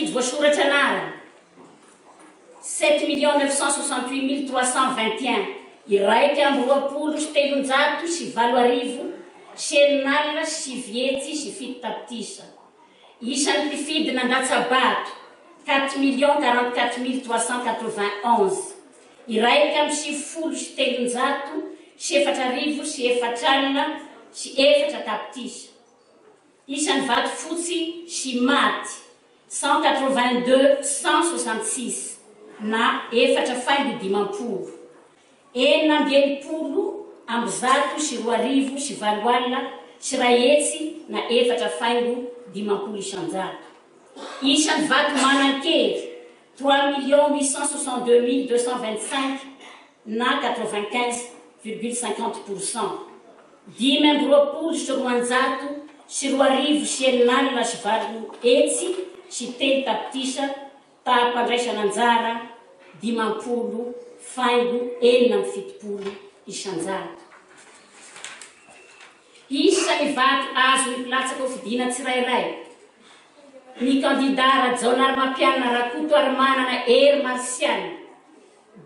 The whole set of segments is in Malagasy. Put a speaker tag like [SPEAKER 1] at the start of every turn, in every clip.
[SPEAKER 1] safidy voasoratra anarana 7 968 321 iraika amby roapolo sy telonjato sy valo arivo sy enin'alina sy vietsy sy fito tapitisa. Isan'ny mpifidy nandatsabato 4 44 391 iraika amby sivifolo sy telonjato sy efatra arivo sy efatralina sy efatra tapitisa. Isan'ny vato fotsy sy maty 182 166 na efatra faingo dimampolo. Enina amby enimpolo amby zato sy roa arivo sy valo alina sy ray hetsy na efatra faingo dimampolo isanjato. Isan'ny vato manan-kery 3 862 225 na 95,50%. Dimy amby roapolo sy roanjato sy roa arivo sy enin'alina sy valo hetsy sy telo tapitisa tapandraisana anjara dimampolo faingo enina amby fitopolo isanjato. Isan'ny vato azo mipilatsaka ho fidina tsirairay ny candidat Rajaonary Mampianina Rakoto Arimanana Hery Martial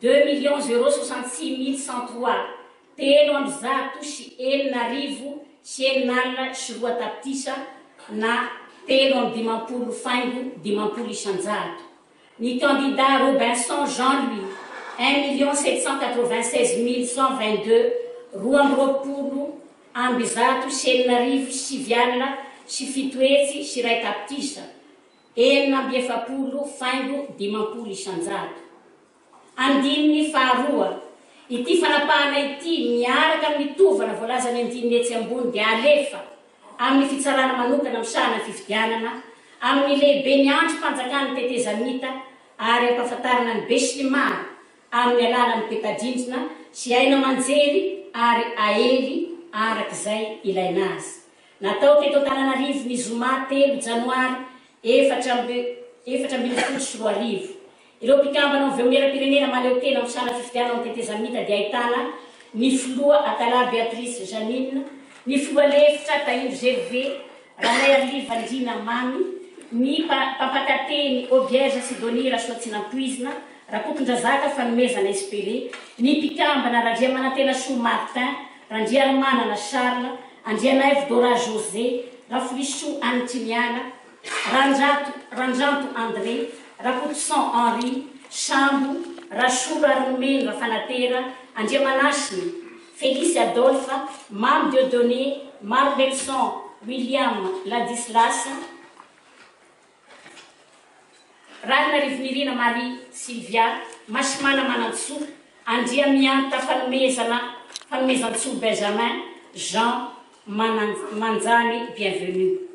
[SPEAKER 1] 2 066 103 telo amby zato sy enina arivo sy enin'alina sy roa tapitisa na telo amby dimampolo faingo dimampolo isanjato. Ny candidat Robinson Jean-Louis 1 796 122 roa amby roapolo amby zato sy enina arivo sy sivy alina sy fito hetsy sy ray tapitisa enina amby efapolo faingo dimampolo isanjato. Andininy faharoa ity fanapahana ity miaraka amin'ny tovana voalaza ny andininy etsy ambony dia alefa amin'ny fitsarana manokana misahana fifidianana amin'ny lehibe ny andro mpanjakany tetezamita ary ampahafantarana ny besilimara amin'ny alalan'ny petadrindrina sy aina manjery ary aely arak'izay ilaina azy. Natao teto Antananarivo ny zoma 3 janoary 2024. Ireo mpikambana amin'ny veoneram-pirenena mahaleo-tena misahana fifidianana amin'ny tetezamita dia ahitana ny filoha Atala Beatrice Janine, ny filoha lefitra Tahindo Gervais, Ranay Arliva Andrina Mamy, ny mpampakateny Aubierge Sidonie Rasoatsinampoizina, Rakotondrazaka Fanomezana Espéré, ny mpikambana Randriamanantena Soa Martin, Randriamanana Charles, Andrianaivo Dora José, Rafoliso Antimiana, Ranjanto André, Rakotson Henri, Chambo, Rachora Romeno Rafanatera, Andriamanasiny, Félix Adolphe, Mam Dieudonné, Marbelson William Ladislas, Ragnarivo Mirina Marie Sylvia, Masimana Manantsoa, Andriamianta Fanomezantsoa Benjamin, Jean Manzani, bienvenue.